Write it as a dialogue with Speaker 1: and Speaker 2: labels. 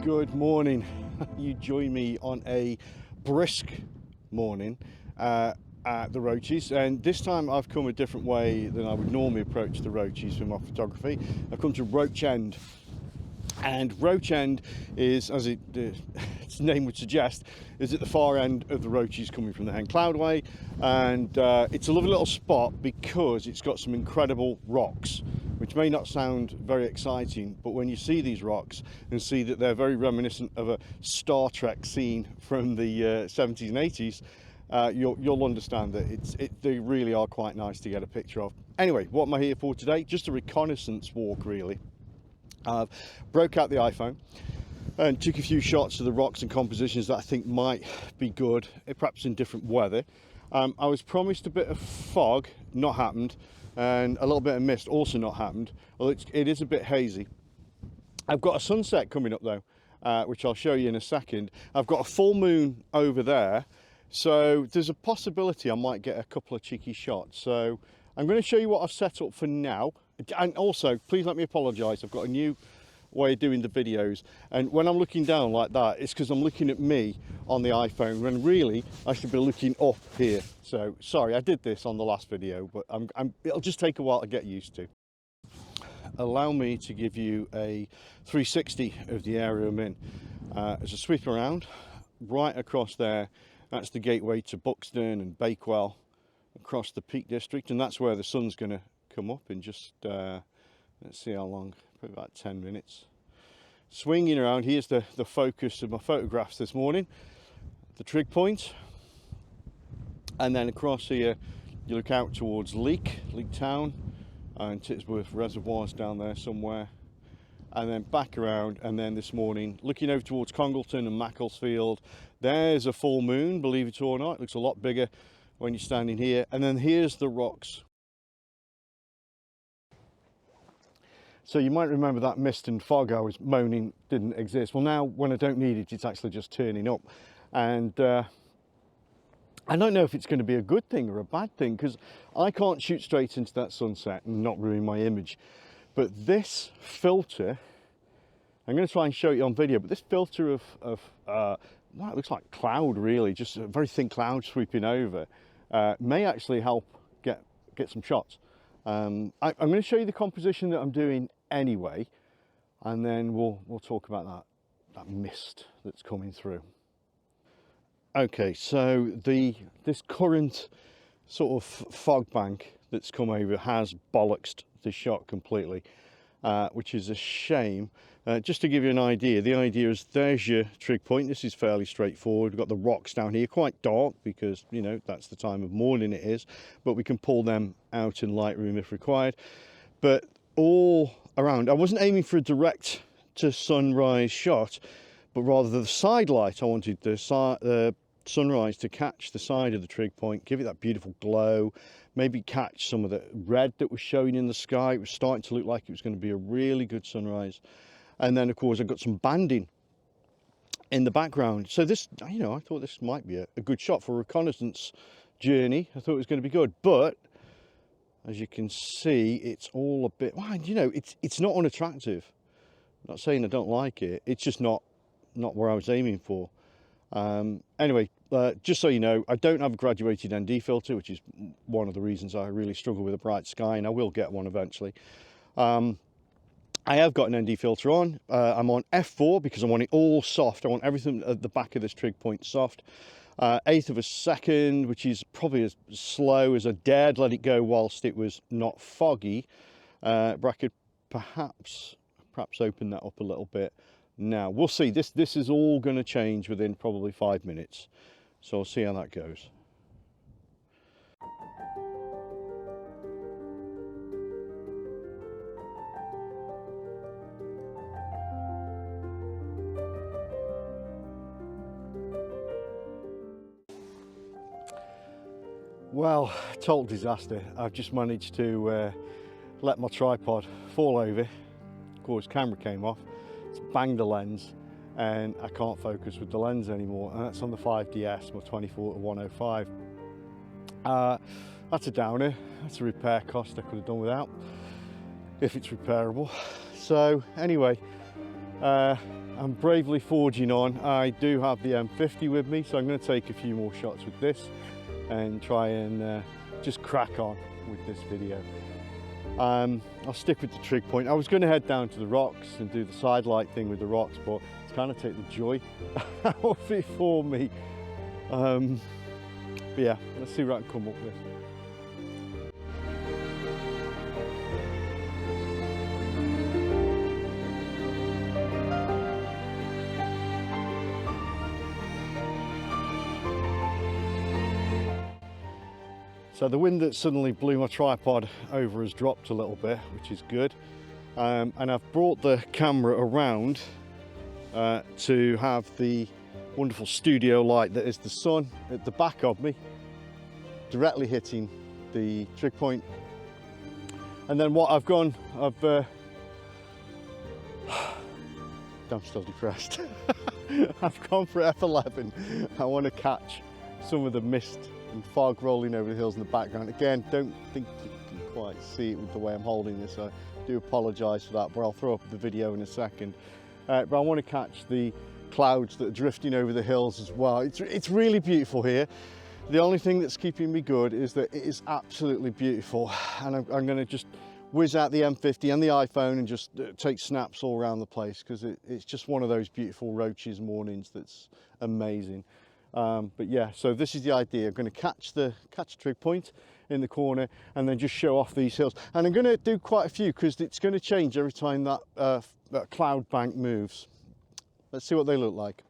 Speaker 1: Good morning. You join me on a brisk morning at the Roaches, and this time I've come a different way than I would normally approach the Roaches for my photography. I've come to Roach End, and Roach End is, as its name would suggest, is at the far end of the Roaches coming from the Hen Cloudway, and it's a lovely little spot because it's got some incredible rocks, which may not sound very exciting, but when you see these rocks and see that they're very reminiscent of a Star Trek scene from the 70s and 80s, you'll understand that they really are quite nice to get a picture of. Anyway, what am I here for today? Just a reconnaissance walk, really. I've broke out the iPhone and took a few shots of the rocks and compositions that I think might be good, perhaps in different weather. I was promised a bit of fog, not happened, and a little bit of mist, also not happened. Well, it is a bit hazy. I've got a sunset coming up though, which I'll show you in a second. I've got a full moon over there, so there's a possibility I might get a couple of cheeky shots. So I'm going to show you what I've set up for now. And also, please let me apologise, I've got a new way of doing the videos, and when I'm looking down like that, it's because I'm looking at me on the iPhone when really I should be looking up here. So sorry, I did this on the last video, but it'll just take a while to get used to. Allow me to give you a 360 of the area I'm in. As a sweep around, right across there, that's the gateway to Buxton and Bakewell, across the Peak District, and that's where the sun's going to come up in just let's see how long, probably about 10 minutes. Swinging around, here's the focus of my photographs this morning, the Trig point, and then across here you look out towards Leek Town and Titsworth Reservoirs down there somewhere, and then back around, and then this morning looking over towards Congleton and Macclesfield. There's a full moon, believe it or not. It looks a lot bigger when you're standing here, and then here's the rocks. So you might remember that mist and fog I was moaning didn't exist. Well, now when I don't need it, it's actually just turning up. And I don't know if it's going to be a good thing or a bad thing, because I can't shoot straight into that sunset and not ruin my image. But this filter, I'm going to try and show you on video, but this filter of well, it looks like cloud really, just a very thin cloud sweeping over, may actually help get some shots. I'm going to show you the composition that I'm doing anyway, and then we'll talk about that mist that's coming through. Okay, so this current sort of fog bank that's come over has bollocksed the shot completely, which is a shame. Just to give you an idea, the idea is there's your Trig point. This is fairly straightforward. We've got the rocks down here, quite dark because, you know, that's the time of morning it is, but we can pull them out in Lightroom if required. But all around, I wasn't aiming for a direct to sunrise shot, but rather the side light. I wanted the sunrise to catch the side of the Trig point, give it that beautiful glow, maybe catch some of the red that was showing in the sky. It was starting to look like it was going to be a really good sunrise. And then of course I've got some banding in the background. So this, you know, I thought this might be a good shot for a reconnaissance journey. I thought it was going to be good, but as you can see, it's all a bit, well, you know, it's not unattractive. I'm not saying I don't like it. It's just not where I was aiming for. Anyway, just so you know, I don't have a graduated ND filter, which is one of the reasons I really struggle with a bright sky, and I will get one eventually. I have got an ND filter on. I'm on f4 because I want it all soft. I want everything at the back of this Trig point soft. 1/8 of a second, which is probably as slow as I dared let it go whilst it was not foggy. But I could perhaps open that up a little bit. Now we'll see. This is all going to change within probably 5 minutes, so I'll see how that goes. Well, total disaster. I've just managed to let my tripod fall over. Of course, camera came off. It's banged the lens, and I can't focus with the lens anymore. And that's on the 5DS, my 24-105. That's a downer. That's a repair cost I could have done without, if it's repairable. So anyway, I'm bravely forging on. I do have the M50 with me, so I'm going to take a few more shots with this and try and just crack on with this video. I'll stick with the trig point. I was going to head down to the rocks and do the side light thing with the rocks, but it's kind of take the joy out of it for me. But yeah, let's see what I can come up with. So the wind that suddenly blew my tripod over has dropped a little bit, which is good. And I've brought the camera around to have the wonderful studio light that is the sun at the back of me, directly hitting the trig point. And then what I've gone, I'm still depressed. I've gone for F11. I want to catch some of the mist and fog rolling over the hills in the background. Again, don't think you can quite see it with the way I'm holding this. I do apologise for that, but I'll throw up the video in a second. But I want to catch the clouds that are drifting over the hills as well. It's really beautiful here. The only thing that's keeping me good is that it is absolutely beautiful, and I'm going to just whiz out the M50 and the iPhone and just take snaps all around the place, because it's just one of those beautiful Roaches mornings that's amazing. But yeah, so this is the idea. I'm going to catch the trig point in the corner and then just show off these hills. And I'm going to do quite a few because it's going to change every time that, that cloud bank moves. Let's see what they look like.